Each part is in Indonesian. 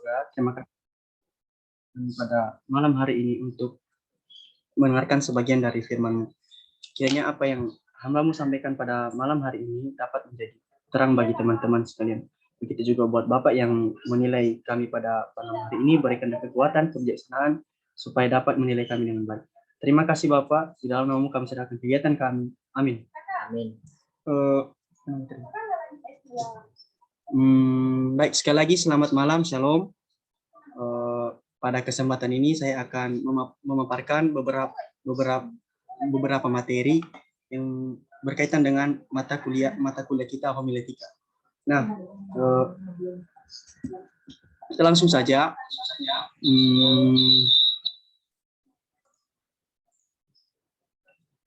surga, terima kasih pada malam hari ini untuk mendengarkan sebagian dari firman-Mu. Kiranya apa yang hamba-Mu sampaikan pada malam hari ini dapat menjadi terang bagi teman-teman sekalian. Begitu juga buat Bapak yang menilai kami pada malam hari ini, berikan kekuatan, kebijaksanaan, supaya dapat menilai kami dengan baik. Terima kasih Bapak, di dalam nama-Mu kami serahkan kegiatan kami. Amin. Amin. Baik, sekali lagi selamat malam, shalom. Pada kesempatan ini saya akan memaparkan beberapa materi yang berkaitan dengan mata kuliah kita homiletika. Nah, kita langsung saja.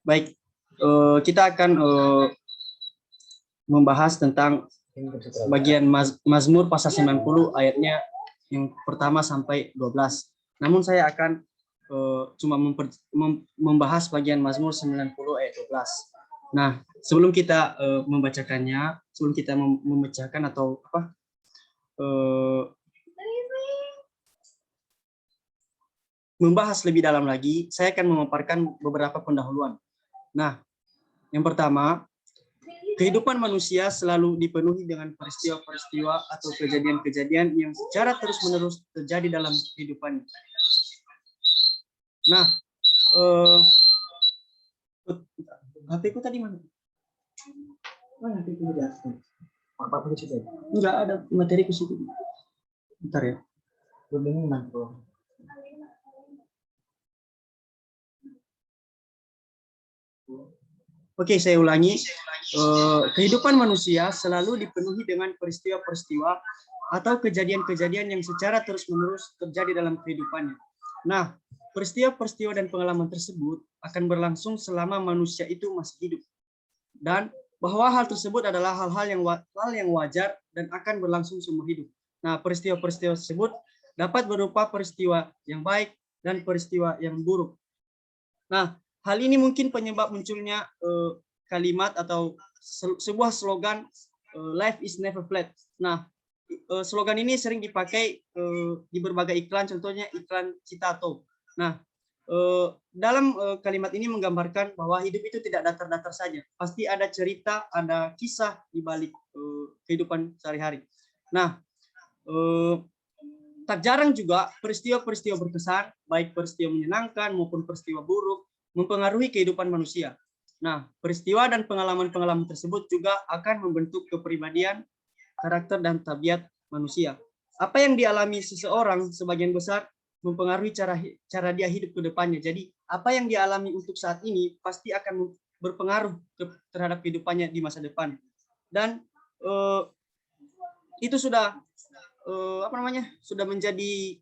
Baik, kita akan membahas tentang bagian Mazmur pasal 90 ayatnya yang pertama sampai 12. Namun saya akan cuma membahas bagian Mazmur 90 ayat 12. Nah, sebelum kita membacakannya, sebelum kita memecahkan atau membahas lebih dalam lagi, saya akan memaparkan beberapa pendahuluan. Nah, yang pertama, kehidupan manusia selalu dipenuhi dengan peristiwa-peristiwa atau kejadian-kejadian yang secara terus-menerus terjadi dalam kehidupan. Nah, HP-ku tadi mana? Mana HP-ku di atas? Enggak ada materi ke situ. Bentar ya. Oke, saya ulangi. Kehidupan manusia selalu dipenuhi dengan peristiwa-peristiwa atau kejadian-kejadian yang secara terus-menerus terjadi dalam kehidupannya. Nah, peristiwa-peristiwa dan pengalaman tersebut akan berlangsung selama manusia itu masih hidup. Dan bahwa hal tersebut adalah hal yang wajar dan akan berlangsung seumur hidup. Nah, peristiwa-peristiwa tersebut dapat berupa peristiwa yang baik dan peristiwa yang buruk. Nah, hal ini mungkin penyebab munculnya kalimat atau sebuah slogan "Life is never flat". Nah, slogan ini sering dipakai di berbagai iklan, contohnya iklan Citato. Nah, dalam kalimat ini menggambarkan bahwa hidup itu tidak datar-datar saja. Pasti ada cerita, ada kisah di balik kehidupan sehari-hari. Nah, tak jarang juga peristiwa-peristiwa berkesan, baik peristiwa menyenangkan maupun peristiwa buruk, mempengaruhi kehidupan manusia. Nah, peristiwa dan pengalaman-pengalaman tersebut juga akan membentuk kepribadian, karakter, dan tabiat manusia. Apa yang dialami seseorang sebagian besar mempengaruhi cara dia hidup ke depannya. Jadi, apa yang dialami untuk saat ini pasti akan berpengaruh terhadap kehidupannya di masa depan. Dan itu sudah sudah menjadi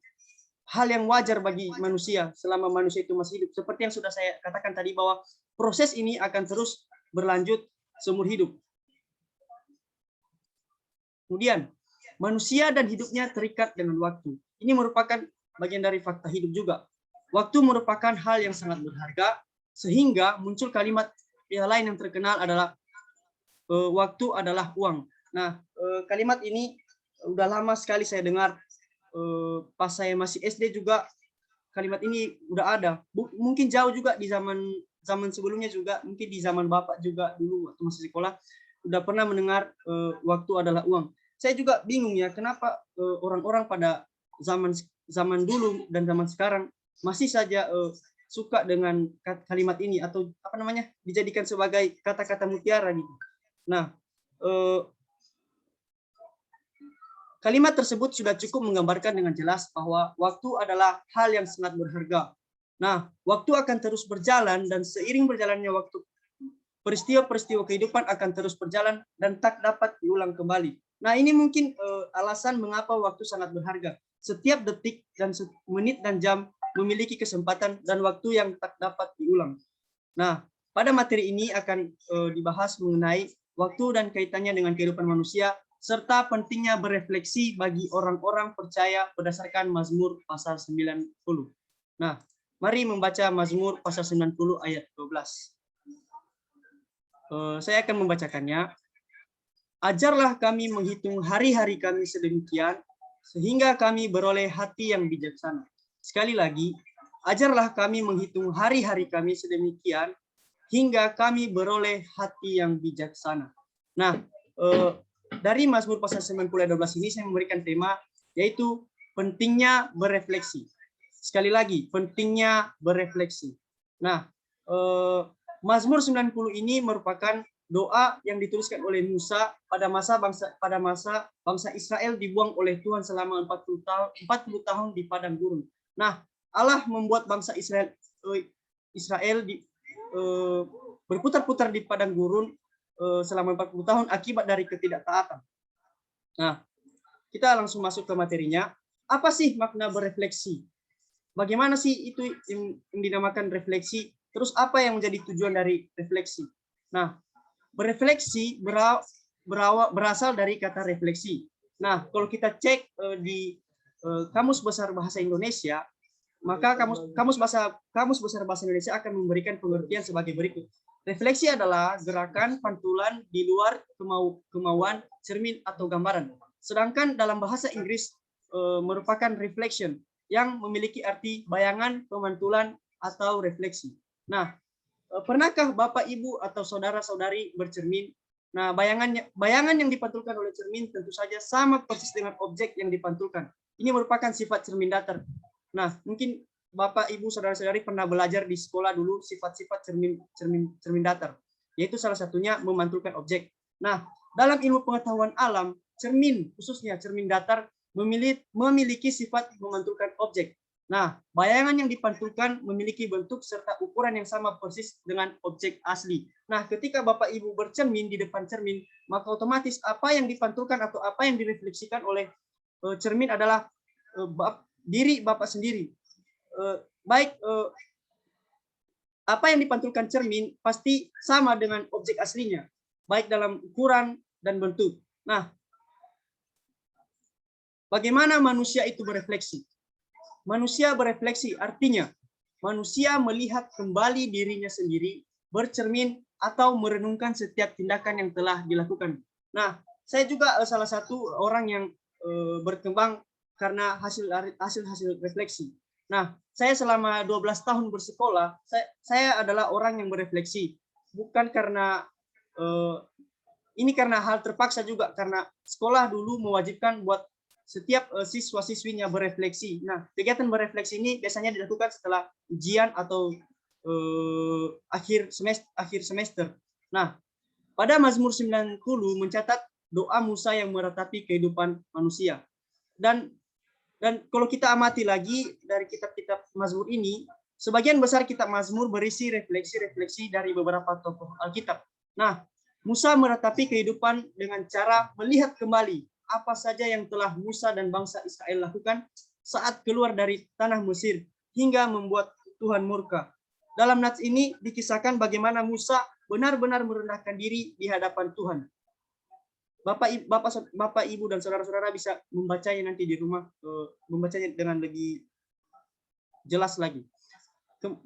hal yang wajar bagi manusia selama manusia itu masih hidup. Seperti yang sudah saya katakan tadi bahwa proses ini akan terus berlanjut seumur hidup. Kemudian, manusia dan hidupnya terikat dengan waktu. Ini merupakan bagian dari fakta hidup juga. Waktu merupakan hal yang sangat berharga, sehingga muncul kalimat yang lain yang terkenal adalah waktu adalah uang. Nah, kalimat ini udah lama sekali saya dengar. Pas saya masih SD juga kalimat ini udah ada. Mungkin jauh juga di zaman sebelumnya juga, mungkin di zaman Bapak juga dulu waktu masih sekolah udah pernah mendengar waktu adalah uang. Saya juga bingung ya, kenapa orang-orang pada zaman dulu dan zaman sekarang masih saja suka dengan kalimat ini atau dijadikan sebagai kata-kata mutiara gitu. Nah, kalimat tersebut sudah cukup menggambarkan dengan jelas bahwa waktu adalah hal yang sangat berharga. Nah, waktu akan terus berjalan dan seiring berjalannya waktu, peristiwa-peristiwa kehidupan akan terus berjalan dan tak dapat diulang kembali. Nah, ini mungkin alasan mengapa waktu sangat berharga. Setiap detik dan menit dan jam memiliki kesempatan dan waktu yang tak dapat diulang. Nah, pada materi ini akan dibahas mengenai waktu dan kaitannya dengan kehidupan manusia, serta pentingnya berefleksi bagi orang-orang percaya berdasarkan Mazmur pasal 90. Nah, mari membaca Mazmur pasal 90 ayat 12. Saya akan membacakannya. Ajarlah kami menghitung hari-hari kami sedemikian, sehingga kami beroleh hati yang bijaksana. Sekali lagi, ajarlah kami menghitung hari-hari kami sedemikian hingga kami beroleh hati yang bijaksana. Nah, dari Mazmur pasal 90 ayat 12 ini saya memberikan tema yaitu pentingnya berefleksi. Sekali lagi, pentingnya berefleksi. Nah, Mazmur 90 ini merupakan doa yang dituliskan oleh Musa pada masa bangsa Israel dibuang oleh Tuhan selama 40 tahun di padang gurun. Nah, Allah membuat bangsa Israel berputar-putar di padang gurun selama 40 tahun akibat dari ketidaktaatan. Nah, kita langsung masuk ke materinya. Apa sih makna berefleksi? Bagaimana sih itu yang dinamakan refleksi? Terus apa yang menjadi tujuan dari refleksi? Nah, berefleksi berasal dari kata refleksi. Nah, kalau kita cek di Kamus Besar Bahasa Indonesia, maka Kamus Besar Bahasa Indonesia akan memberikan pengertian sebagai berikut. Refleksi adalah gerakan pantulan di luar kemauan, cermin, atau gambaran. Sedangkan dalam bahasa Inggris merupakan reflection yang memiliki arti bayangan, pemantulan, atau refleksi. Nah, pernahkah Bapak, Ibu, atau saudara-saudari bercermin? Nah, bayangan yang dipantulkan oleh cermin tentu saja sama persis dengan objek yang dipantulkan. Ini merupakan sifat cermin datar. Nah, mungkin Bapak, Ibu, saudara-saudari pernah belajar di sekolah dulu sifat-sifat cermin datar, yaitu salah satunya memantulkan objek. Nah, dalam ilmu pengetahuan alam, cermin, khususnya cermin datar, memiliki sifat memantulkan objek. Nah, bayangan yang dipantulkan memiliki bentuk serta ukuran yang sama persis dengan objek asli. Nah, ketika Bapak Ibu bercermin di depan cermin, maka otomatis apa yang dipantulkan atau apa yang direfleksikan oleh cermin adalah diri Bapak sendiri. Apa yang dipantulkan cermin pasti sama dengan objek aslinya, baik dalam ukuran dan bentuk. Nah, bagaimana manusia itu berefleksi? Manusia berefleksi artinya manusia melihat kembali dirinya sendiri, bercermin atau merenungkan setiap tindakan yang telah dilakukan. Nah, saya juga salah satu orang yang berkembang karena hasil refleksi. Nah, saya selama 12 tahun bersekolah, saya adalah orang yang berefleksi. Bukan karena ini karena hal terpaksa juga, karena sekolah dulu mewajibkan buat setiap siswa-siswinya berefleksi. Nah, kegiatan berefleksi ini biasanya dilakukan setelah ujian atau akhir semester. Nah, pada Mazmur 90 mencatat doa Musa yang meratapi kehidupan manusia. Dan kalau kita amati lagi dari kitab-kitab Mazmur ini, sebagian besar kitab Mazmur berisi refleksi-refleksi dari beberapa tokoh Alkitab. Nah, Musa meratapi kehidupan dengan cara melihat kembali apa saja yang telah Musa dan bangsa Israel lakukan saat keluar dari tanah Mesir hingga membuat Tuhan murka. Dalam nats ini dikisahkan bagaimana Musa benar-benar merendahkan diri di hadapan Tuhan. Bapak, Ibu, dan saudara-saudara bisa membacanya nanti di rumah, membacanya dengan lebih jelas lagi.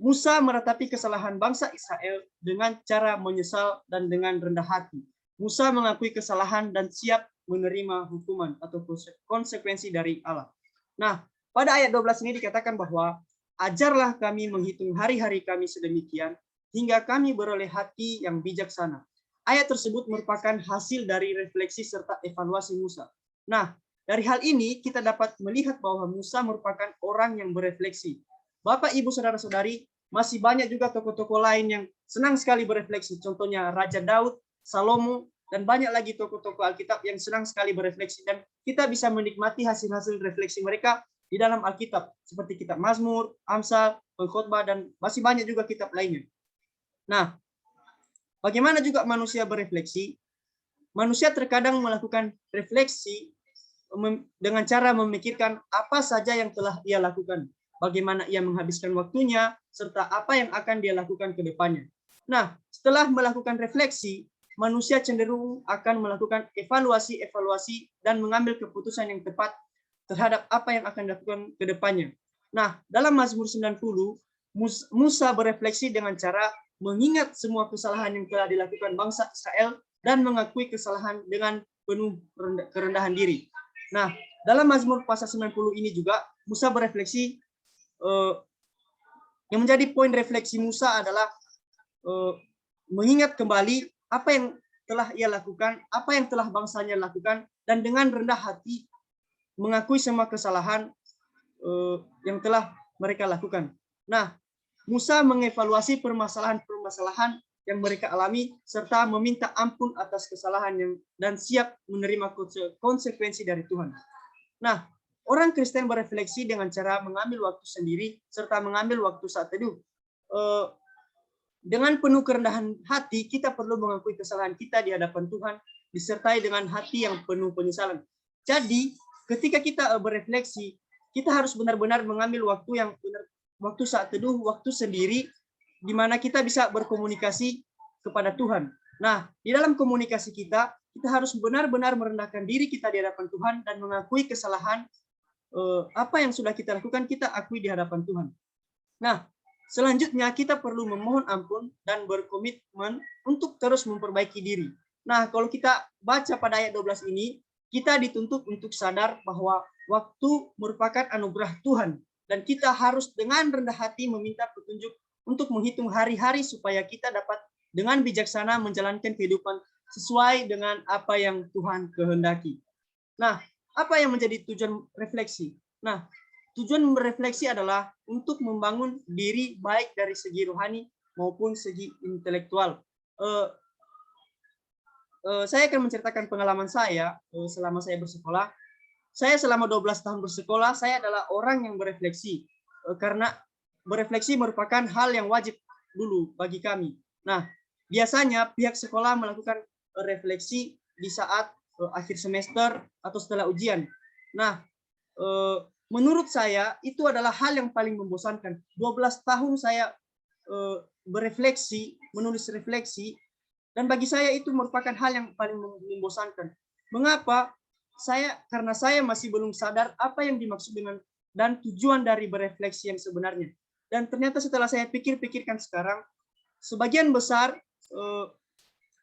Musa meratapi kesalahan bangsa Israel dengan cara menyesal dan dengan rendah hati. Musa mengakui kesalahan dan siap menerima hukuman atau konsekuensi dari Allah. Nah, pada ayat 12 ini dikatakan bahwa ajarlah kami menghitung hari-hari kami sedemikian hingga kami beroleh hati yang bijaksana. Ayat tersebut merupakan hasil dari refleksi serta evaluasi Musa. Nah, dari hal ini kita dapat melihat bahwa Musa merupakan orang yang berefleksi. Bapak, Ibu, saudara-saudari, masih banyak juga tokoh-tokoh lain yang senang sekali berefleksi. Contohnya Raja Daud, Salomo, dan banyak lagi tokoh-tokoh Alkitab yang senang sekali berefleksi. Dan kita bisa menikmati hasil-hasil refleksi mereka di dalam Alkitab. Seperti kitab Mazmur, Amsal, Pengkhotbah, dan masih banyak juga kitab lainnya. Nah, bagaimana juga manusia berefleksi? Manusia terkadang melakukan refleksi dengan cara memikirkan apa saja yang telah ia lakukan, bagaimana ia menghabiskan waktunya, serta apa yang akan dia lakukan ke depannya. Nah, setelah melakukan refleksi, manusia cenderung akan melakukan evaluasi dan mengambil keputusan yang tepat terhadap apa yang akan dilakukan ke depannya. Nah, dalam Mazmur 90, Musa berefleksi dengan cara mengingat semua kesalahan yang telah dilakukan bangsa Israel dan mengakui kesalahan dengan penuh kerendahan diri. Nah, dalam Mazmur pasal 90 ini juga Musa berefleksi, yang menjadi poin refleksi Musa adalah mengingat kembali apa yang telah ia lakukan, apa yang telah bangsanya lakukan, dan dengan rendah hati mengakui semua kesalahan yang telah mereka lakukan. Nah, Musa mengevaluasi permasalahan-permasalahan yang mereka alami serta meminta ampun atas kesalahan dan siap menerima konsekuensi dari Tuhan. Nah, orang Kristen berefleksi dengan cara mengambil waktu sendiri serta mengambil waktu saat teduh. Dengan penuh kerendahan hati, kita perlu mengakui kesalahan kita di hadapan Tuhan, disertai dengan hati yang penuh penyesalan. Jadi, ketika kita berefleksi, kita harus benar-benar mengambil waktu saat teduh, waktu sendiri, di mana kita bisa berkomunikasi kepada Tuhan. Nah, di dalam komunikasi kita harus benar-benar merendahkan diri kita di hadapan Tuhan dan mengakui kesalahan apa yang sudah kita lakukan, kita akui di hadapan Tuhan. Nah, selanjutnya kita perlu memohon ampun dan berkomitmen untuk terus memperbaiki diri. Nah, kalau kita baca pada ayat 12 ini, kita dituntut untuk sadar bahwa waktu merupakan anugerah Tuhan dan kita harus dengan rendah hati meminta petunjuk untuk menghitung hari-hari supaya kita dapat dengan bijaksana menjalankan kehidupan sesuai dengan apa yang Tuhan kehendaki. Nah, apa yang menjadi tujuan refleksi? Nah, tujuan merefleksi adalah untuk membangun diri baik dari segi rohani maupun segi intelektual. Saya akan menceritakan pengalaman saya selama saya bersekolah. Saya selama 12 tahun bersekolah, saya adalah orang yang berefleksi. Karena berefleksi merupakan hal yang wajib dulu bagi kami. Nah, biasanya pihak sekolah melakukan refleksi di saat akhir semester atau setelah ujian. Nah, menurut saya itu adalah hal yang paling membosankan. 12 tahun saya berefleksi, menulis refleksi, dan bagi saya itu merupakan hal yang paling membosankan. Mengapa? Karena saya masih belum sadar apa yang dimaksud dengan dan tujuan dari berefleksi yang sebenarnya. Dan ternyata setelah saya pikir-pikirkan sekarang, sebagian besar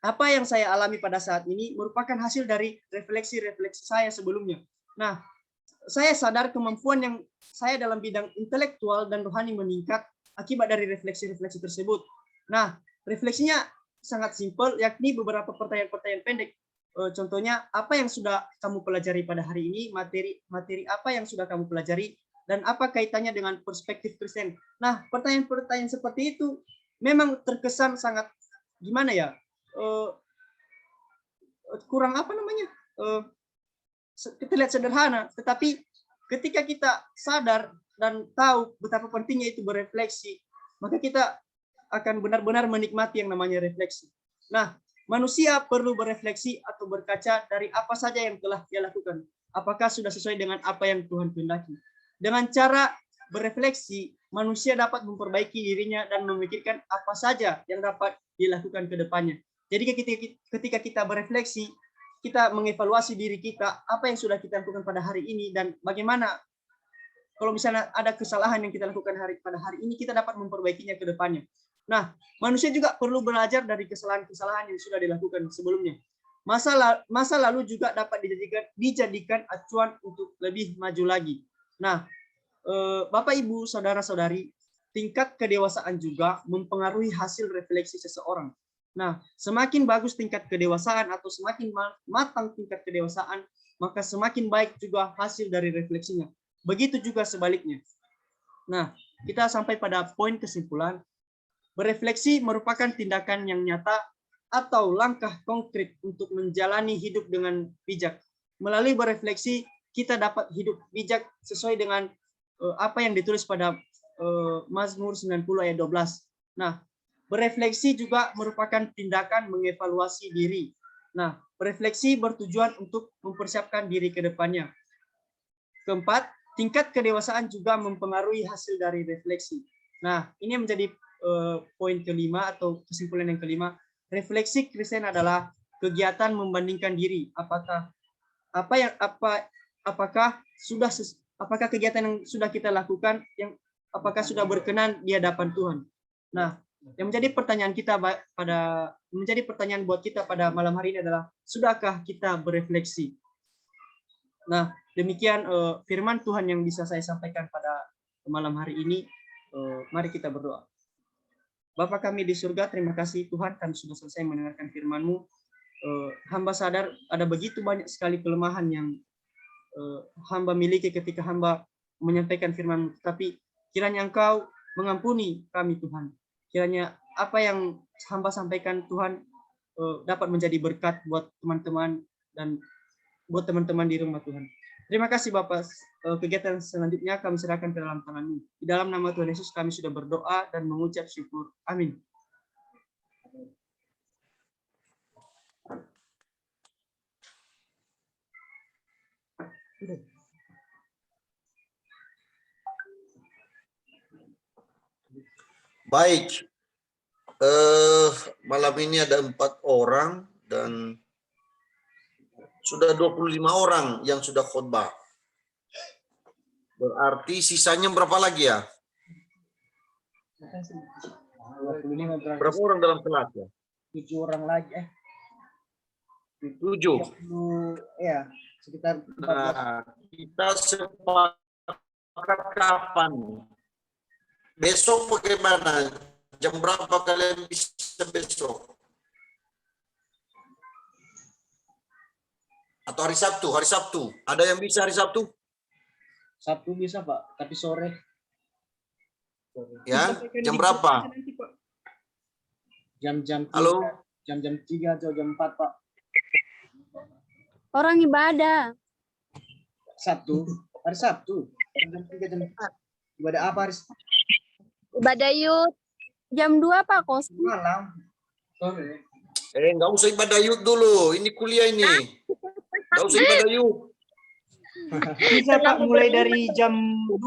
apa yang saya alami pada saat ini merupakan hasil dari refleksi-refleksi saya sebelumnya. Nah, saya sadar kemampuan yang saya dalam bidang intelektual dan rohani meningkat akibat dari refleksi-refleksi tersebut. Nah, refleksinya sangat simpel, yakni beberapa pertanyaan-pertanyaan pendek. Contohnya, apa yang sudah kamu pelajari pada hari ini, materi apa yang sudah kamu pelajari, dan apa kaitannya dengan perspektif Kristen. Nah, pertanyaan-pertanyaan seperti itu memang terkesan sangat, gimana ya, kurang apa namanya, terlihat sederhana, tetapi ketika kita sadar dan tahu betapa pentingnya itu berefleksi, maka kita akan benar-benar menikmati yang namanya refleksi. Nah, manusia perlu berefleksi atau berkaca dari apa saja yang telah dia lakukan. Apakah sudah sesuai dengan apa yang Tuhan kehendaki. Dengan cara berefleksi, manusia dapat memperbaiki dirinya dan memikirkan apa saja yang dapat dilakukan ke depannya. Jadi ketika kita berefleksi, kita mengevaluasi diri kita, apa yang sudah kita lakukan pada hari ini, dan bagaimana kalau misalnya ada kesalahan yang kita lakukan pada hari ini, kita dapat memperbaikinya ke depannya. Nah, manusia juga perlu belajar dari kesalahan-kesalahan yang sudah dilakukan sebelumnya. Masa lalu juga dapat dijadikan acuan untuk lebih maju lagi. Nah, Bapak, Ibu, Saudara-saudari, tingkat kedewasaan juga mempengaruhi hasil refleksi seseorang. Nah, semakin bagus tingkat kedewasaan atau semakin matang tingkat kedewasaan, maka semakin baik juga hasil dari refleksinya. Begitu juga sebaliknya. Nah, kita sampai pada poin kesimpulan. Berefleksi merupakan tindakan yang nyata atau langkah konkret untuk menjalani hidup dengan bijak. Melalui berefleksi, kita dapat hidup bijak sesuai dengan apa yang ditulis pada Mazmur 90 ayat 12. Nah, berefleksi juga merupakan tindakan mengevaluasi diri. Nah, berefleksi bertujuan untuk mempersiapkan diri ke depannya. Keempat, tingkat kedewasaan juga mempengaruhi hasil dari refleksi. Nah, ini menjadi poin kelima atau kesimpulan yang kelima. Refleksi Kristen adalah kegiatan membandingkan diri. Apakah kegiatan yang sudah kita lakukan apakah sudah berkenan di hadapan Tuhan. Nah, yang menjadi pertanyaan buat kita pada malam hari ini adalah, sudahkah kita berefleksi? Nah, Demikian firman Tuhan yang bisa saya sampaikan pada malam hari ini. Mari kita berdoa. Bapa kami di surga, terima kasih Tuhan, kami sudah selesai mendengarkan firman-Mu. Hamba sadar ada begitu banyak sekali kelemahan yang hamba miliki ketika hamba menyampaikan firman-Mu. Tapi kiranya Engkau mengampuni kami Tuhan. Kiranya apa yang hamba sampaikan Tuhan dapat menjadi berkat buat teman-teman dan buat teman-teman di rumah Tuhan. Terima kasih Bapak. Kegiatan selanjutnya kami serahkan ke dalam tangan-Mu. Di dalam nama Tuhan Yesus kami sudah berdoa dan mengucap syukur. Amin. Baik, malam ini ada 4 orang dan sudah 25 orang yang sudah khotbah. Berarti sisanya berapa lagi ya? Berapa orang dalam kelas ya? 7 orang lagi. 7. Ya, sekitar 14. Nah, kita sepakat kapan? Besok bagaimana? Jam berapa kalian bisa besok? Atau hari Sabtu? Hari Sabtu. Ada yang bisa hari Sabtu? Sabtu bisa Pak, tapi sore. Ya, jam berapa? Jam-jam 3, Halo? jam-jam 3 atau jam 4 Pak. Orang ibadah. Sabtu, hari Sabtu. Jam 3 jam 4. Ibadah apa hari Ibadah yud. Jam 2 Pak kosong. malam? Sore. Nggak usah ibadah yud dulu. Ini kuliah ini. Nggak usah ibadah yud. Bisa Pak mulai dari jam 2.